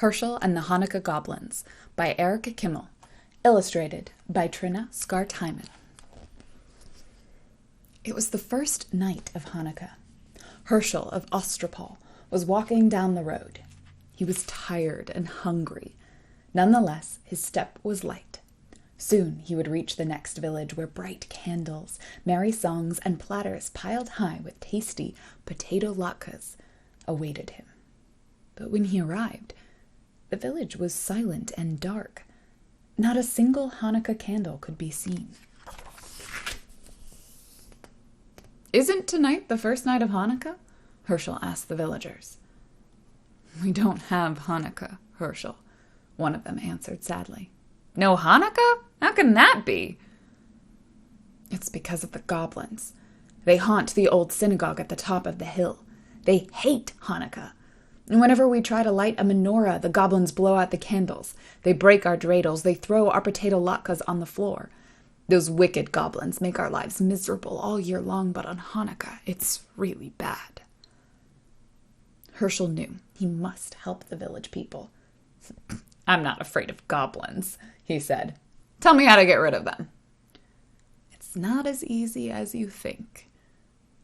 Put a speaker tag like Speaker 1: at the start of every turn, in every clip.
Speaker 1: Hershel and the Hanukkah Goblins by Kimmel. Illustrated by Trina, Schart, Hyman. It was the first night of Hanukkah. Hershel of Ostropol was walking down the road. He was tired and hungry. Nonetheless, his step was light. Soon he would reach the next village where bright candles, merry songs, and platters piled high with tasty potato latkes awaited him. But when he arrived, the village was silent and dark. Not a single Hanukkah candle could be seen. "Isn't tonight the first night of Hanukkah?" Hershel asked the villagers. "We don't have Hanukkah, Hershel," one of them answered sadly. "No Hanukkah? How can that be?" "It's because of the goblins. They haunt the old synagogue at the top of the hill. They hate Hanukkah. And whenever we try to light a menorah, the goblins blow out the candles. They break our dreidels. They throw our potato latkes on the floor. Those wicked goblins make our lives miserable all year long, but on Hanukkah, it's really bad." Hershel knew he must help the village people. "I'm not afraid of goblins," he said. "Tell me how to get rid of them." "It's not as easy as you think,"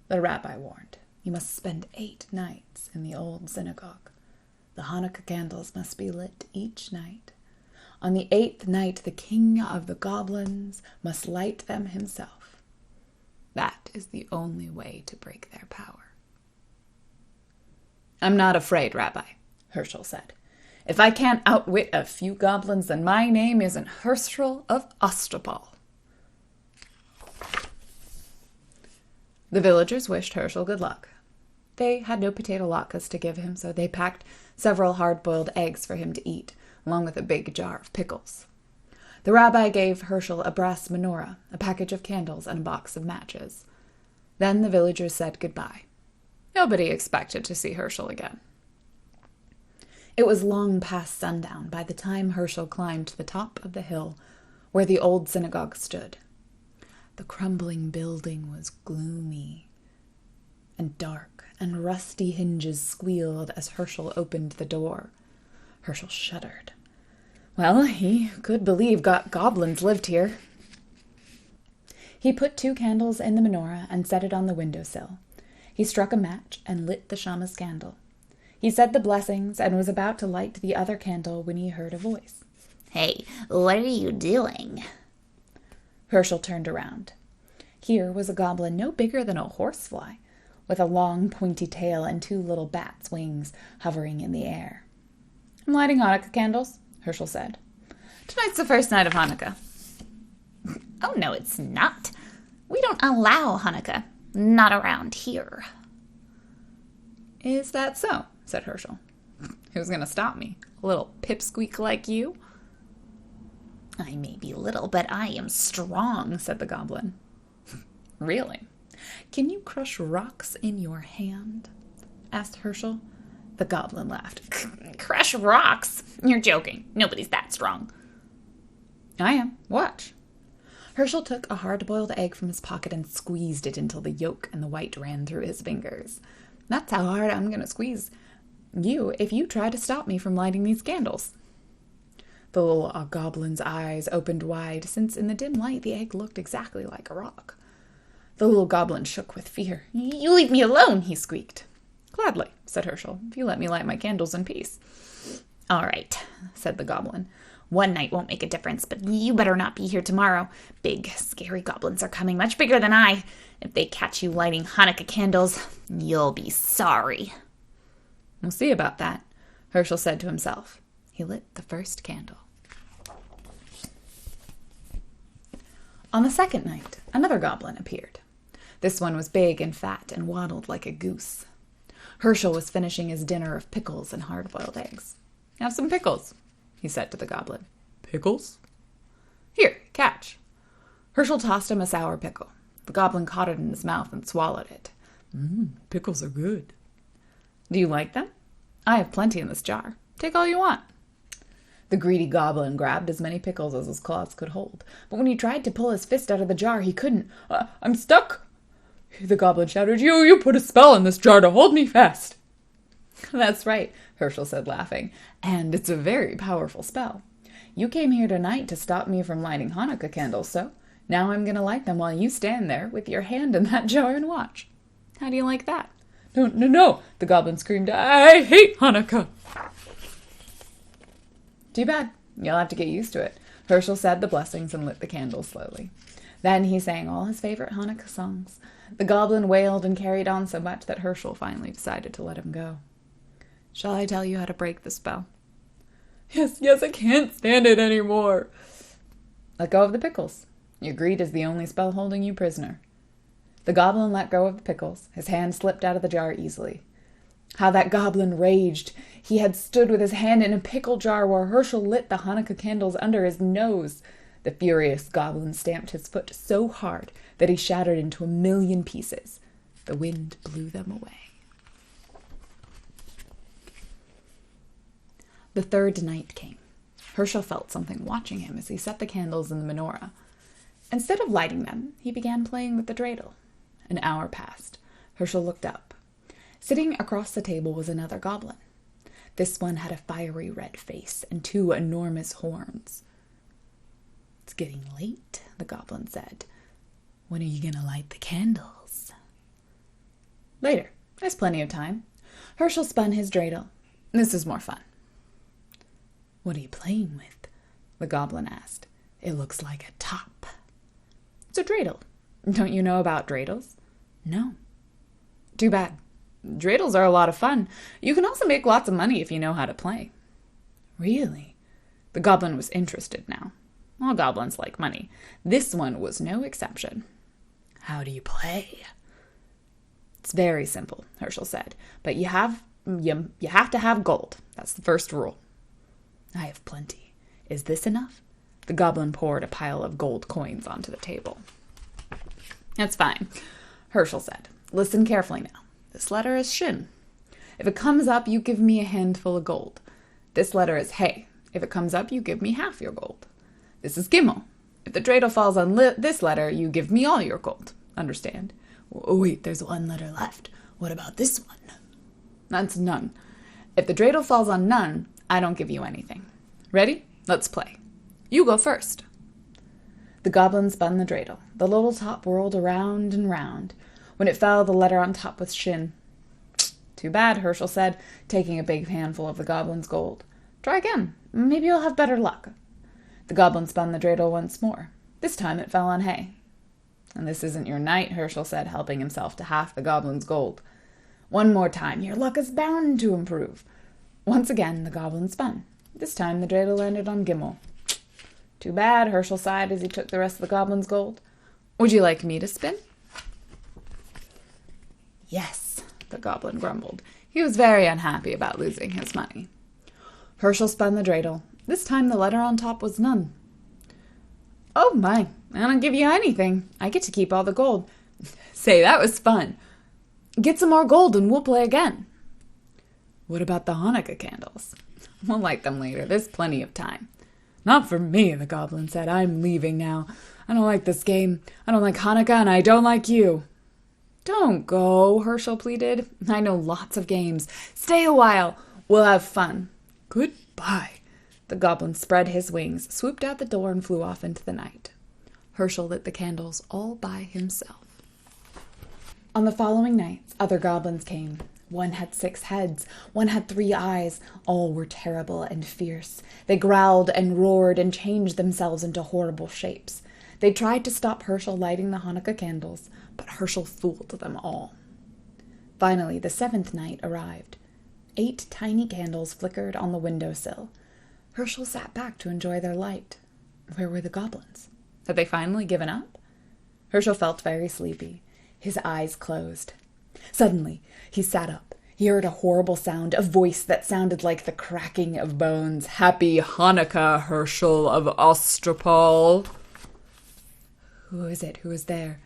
Speaker 1: the rabbi warned. "You must spend 8 nights in the old synagogue. The Hanukkah candles must be lit each night. On the 8th night, the king of the goblins must light them himself. That is the only way to break their power." "I'm not afraid, Rabbi," Hershel said. "If I can't outwit a few goblins, then my name isn't Hershel of Ostropol." The villagers wished Hershel good luck. They had no potato latkes to give him, so they packed several hard-boiled eggs for him to eat, along with a big jar of pickles. The rabbi gave Hershel a brass menorah, a package of candles, and a box of matches. Then the villagers said goodbye. Nobody expected to see Hershel again. It was long past sundown by the time Hershel climbed to the top of the hill where the old synagogue stood. The crumbling building was gloomy and dark, and rusty hinges squealed as Hershel opened the door. Hershel shuddered. Well, he could believe goblins lived here. He put 2 candles in the menorah and set it on the windowsill. He struck a match and lit the shamas candle. He said the blessings and was about to light the other candle when he heard a voice.
Speaker 2: "Hey, what are you doing?"
Speaker 1: Hershel turned around. Here was a goblin no bigger than a horsefly, with a long, pointy tail and 2 little bats' wings hovering in the air. "I'm lighting Hanukkah candles," Hershel said. "Tonight's the first night of Hanukkah."
Speaker 2: "Oh, no, it's not. We don't allow Hanukkah. Not around here."
Speaker 1: "Is that so?" said Hershel. "Who's going to stop me? A little pipsqueak like you?"
Speaker 2: "I may be little, but I am strong," said the goblin.
Speaker 1: "Really? Can you crush rocks in your hand?" asked Hershel. The goblin laughed.
Speaker 2: "Crush rocks? You're joking. Nobody's that strong."
Speaker 1: "I am. Watch." Hershel took a hard-boiled egg from his pocket and squeezed it until the yolk and the white ran through his fingers. "That's how hard I'm going to squeeze you if you try to stop me from lighting these candles." The little goblin's eyes opened wide, since in the dim light the egg looked exactly like a rock. The little goblin shook with fear.
Speaker 2: "You leave me alone," he squeaked.
Speaker 1: "Gladly," said Hershel, "if you let me light my candles in peace."
Speaker 2: "All right," said the goblin. "One night won't make a difference, but you better not be here tomorrow. Big, scary goblins are coming, much bigger than I. If they catch you lighting Hanukkah candles, you'll be sorry."
Speaker 1: "We'll see about that," Hershel said to himself. He lit the first candle. On the second night, another goblin appeared. This one was big and fat and waddled like a goose. Hershel was finishing his dinner of pickles and hard-boiled eggs. "Have some pickles," he said to the goblin. "Pickles?" "Here, catch." Hershel tossed him a sour pickle. The goblin caught it in his mouth and swallowed it. Pickles are good." "Do you like them? I have plenty in this jar. Take all you want." The greedy goblin grabbed as many pickles as his claws could hold, but when he tried to pull his fist out of the jar, he couldn't. I'm stuck," the goblin shouted. You put a spell in this jar to hold me fast." That's right, Hershel said, laughing. And it's a very powerful spell. You came here tonight to stop me from lighting Hanukkah candles, so now I'm going to light them while you stand there with your hand in that jar and watch. How do you like that? No, no, no, the goblin screamed. I hate Hanukkah. Too bad. You'll have to get used to it. Hershel said the blessings and lit the candles slowly. Then he sang all his favorite Hanukkah songs. The goblin wailed and carried on so much that Hershel finally decided to let him go. Shall I tell you how to break the spell? Yes, I can't stand it anymore. Let go of the pickles. Your greed is the only spell holding you prisoner. The goblin let go of the pickles. His hand slipped out of the jar easily. How that goblin raged! He had stood with his hand in a pickle jar where Hershel lit the Hanukkah candles under his nose. The furious goblin stamped his foot so hard that he shattered into 1,000,000 pieces. The wind blew them away. The third night came. Hershel felt something watching him as he set the candles in the menorah. Instead of lighting them, he began playing with the dreidel. An hour passed. Hershel looked up. Sitting across the table was another goblin. This one had a fiery red face and 2 enormous horns. It's getting late, the goblin said. When are you going to light the candles? Later. There's plenty of time. Hershel spun his dreidel. This is more fun. What are you playing with? The goblin asked. It looks like a top. It's a dreidel. Don't you know about dreidels? No. Too bad. Dreidels are a lot of fun. You can also make lots of money if you know how to play. Really? The goblin was interested now. All goblins like money. This one was no exception. How do you play? It's very simple, Hershel said. But you have to have gold. That's the first rule. I have plenty. Is this enough? The goblin poured a pile of gold coins onto the table. That's fine, Hershel said. Listen carefully now. This letter is shin. If it comes up, you give me a handful of gold. This letter is hey. If it comes up, you give me half your gold. This is Kimmel. If the dreidel falls on this letter, you give me all your gold. Understand? Oh, wait, there's one letter left. What about this one? That's none. If the dreidel falls on none, I don't give you anything. Ready? Let's play. You go first. The goblin spun the dreidel. The little top whirled around and round. When it fell, the letter on top was shin. Too bad, Hershel said, taking a big handful of the goblin's gold. Try again. Maybe you'll have better luck. The goblin spun the dreidel once more. This time it fell on hay. And this isn't your night, Hershel said, helping himself to half the goblin's gold. One more time. Your luck is bound to improve. Once again, the goblin spun. This time the dreidel landed on Kimmel. Too bad, Hershel sighed as he took the rest of the goblin's gold. Would you like me to spin? Yes, the goblin grumbled. He was very unhappy about losing his money. Hershel spun the dreidel. This time the letter on top was none. Oh my, I don't give you anything. I get to keep all the gold. Say, that was fun. Get some more gold and we'll play again. What about the Hanukkah candles? We'll light them later. There's plenty of time. Not for me, the goblin said. I'm leaving now. I don't like this game. I don't like Hanukkah and I don't like you. Don't go, Hershel pleaded. I know lots of games. Stay a while. We'll have fun. Goodbye. The goblin spread his wings, swooped out the door, and flew off into the night. Hershel lit the candles all by himself. On the following nights, other goblins came. One had 6 heads, one had 3 eyes. All were terrible and fierce. They growled and roared and changed themselves into horrible shapes. They tried to stop Hershel lighting the Hanukkah candles, but Hershel fooled them all. Finally, the 7th night arrived. 8 tiny candles flickered on the windowsill. Hershel sat back to enjoy their light. Where were the goblins? Had they finally given up? Hershel felt very sleepy. His eyes closed. Suddenly, he sat up. He heard a horrible sound, a voice that sounded like the cracking of bones. Happy Hanukkah, Hershel of Ostropol. Who is it? Who is there?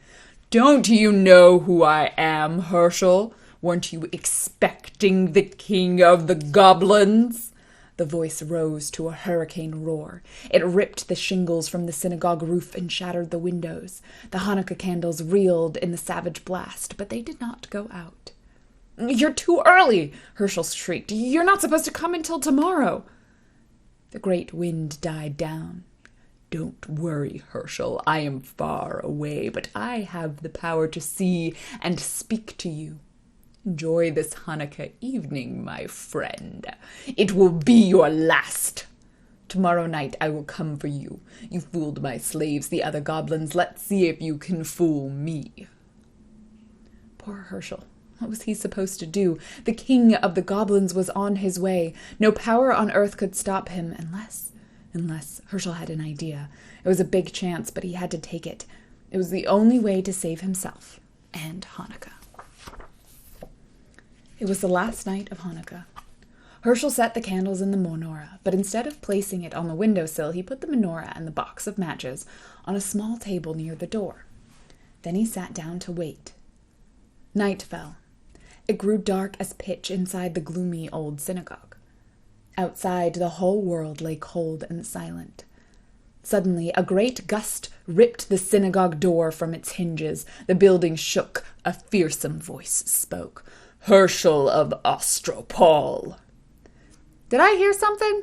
Speaker 1: Don't you know who I am, Hershel? Weren't you expecting the king of the goblins? The voice rose to a hurricane roar. It ripped the shingles from the synagogue roof and shattered the windows. The Hanukkah candles reeled in the savage blast, but they did not go out. You're too early, Hershel shrieked. You're not supposed to come until tomorrow. The great wind died down. Don't worry, Hershel. I am far away, but I have the power to see and speak to you. Enjoy this Hanukkah evening, my friend. It will be your last. Tomorrow night I will come for you. You fooled my slaves, the other goblins. Let's see if you can fool me. Poor Hershel. What was he supposed to do? The king of the goblins was on his way. No power on earth could stop him unless Hershel had an idea. It was a big chance, but he had to take it. It was the only way to save himself and Hanukkah. It was the last night of Hanukkah. Hershel set the candles in the menorah, but instead of placing it on the windowsill, he put the menorah and the box of matches on a small table near the door. Then he sat down to wait. Night fell. It grew dark as pitch inside the gloomy old synagogue. Outside, the whole world lay cold and silent. Suddenly, a great gust ripped the synagogue door from its hinges. The building shook. A fearsome voice spoke. Hershel of Ostropol. Did I hear something?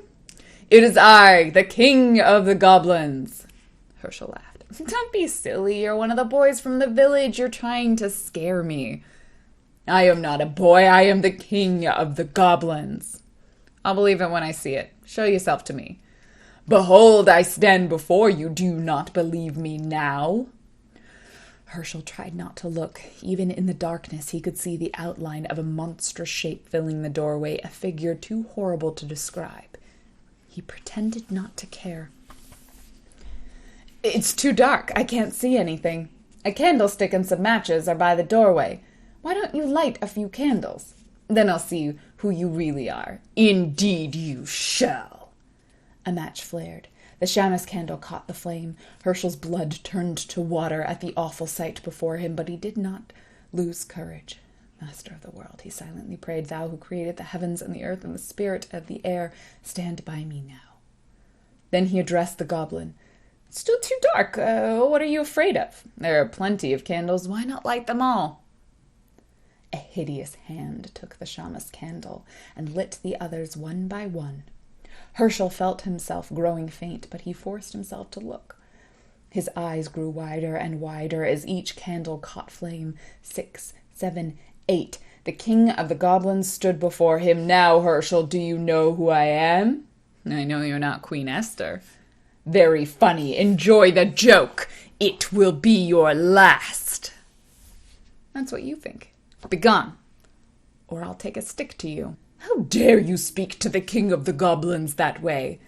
Speaker 1: It is I, the king of the goblins. Hershel laughed. Don't be silly. You're one of the boys from the village. You're trying to scare me. I am not a boy. I am the king of the goblins. I'll believe it when I see it. Show yourself to me. Behold, I stand before you. Do you not believe me now? Hershel tried not to look. Even in the darkness, he could see the outline of a monstrous shape filling the doorway, a figure too horrible to describe. He pretended not to care. It's too dark. I can't see anything. A candlestick and some matches are by the doorway. Why don't you light a few candles? Then I'll see who you really are. Indeed you shall. A match flared. The Shamus candle caught the flame. Hershel's blood turned to water at the awful sight before him, but he did not lose courage. Master of the world, he silently prayed, thou who created the heavens and the earth and the spirit of the air, stand by me now. Then he addressed the goblin. It's still too dark. What are you afraid of? There are plenty of candles. Why not light them all? A hideous hand took the Shamus candle and lit the others one by one. Hershel felt himself growing faint, but he forced himself to look. His eyes grew wider and wider as each candle caught flame. 6, 7, 8. The king of the goblins stood before him. Now, Hershel, do you know who I am? I know you're not Queen Esther. Very funny. Enjoy the joke. It will be your last. That's what you think. Begone, or I'll take a stick to you. How dare you speak to the king of the goblins that way?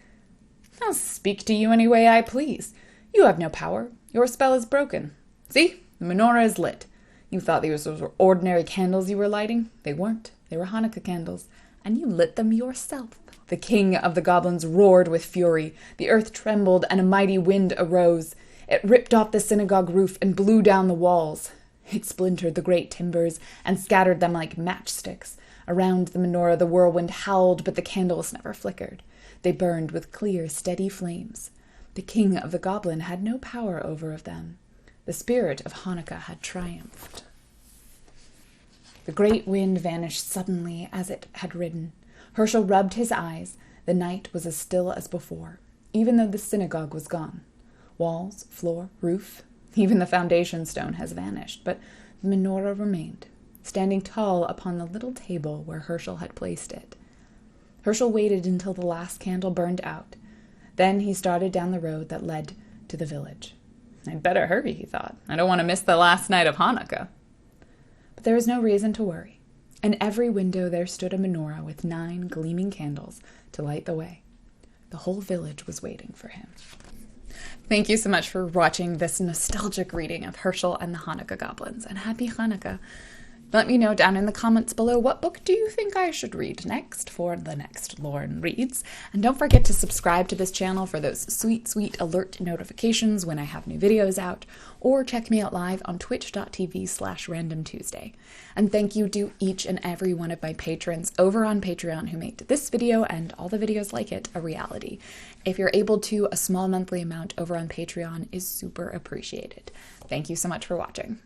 Speaker 1: I'll speak to you any way I please. You have no power. Your spell is broken. See, the menorah is lit. You thought these were ordinary candles you were lighting? They weren't. They were Hanukkah candles, and you lit them yourself. The king of the goblins roared with fury. The earth trembled, and a mighty wind arose. It ripped off the synagogue roof and blew down the walls. It splintered the great timbers and scattered them like matchsticks. Around the menorah the whirlwind howled, but the candles never flickered. They burned with clear, steady flames. The king of the goblin had no power over them. The spirit of Hanukkah had triumphed. The great wind vanished suddenly as it had ridden. Hershel rubbed his eyes. The night was as still as before, even though the synagogue was gone. Walls, floor, roof, even the foundation stone has vanished, but the menorah remained, standing tall upon the little table where Hershel had placed it. Hershel waited until the last candle burned out. Then he started down the road that led to the village. I'd better hurry, he thought. I don't want to miss the last night of Hanukkah. But there was no reason to worry. In every window there stood a menorah with 9 gleaming candles to light the way. The whole village was waiting for him. Thank you so much for watching this nostalgic reading of Hershel and the Hanukkah Goblins, and happy Hanukkah. Let me know down in the comments below, what book do you think I should read next for the next Lauren Reads? And don't forget to subscribe to this channel for those sweet, sweet alert notifications when I have new videos out, or check me out live on twitch.tv/randomtuesday. And thank you to each and every one of my patrons over on Patreon who made this video and all the videos like it a reality. If you're able to, a small monthly amount over on Patreon is super appreciated. Thank you so much for watching.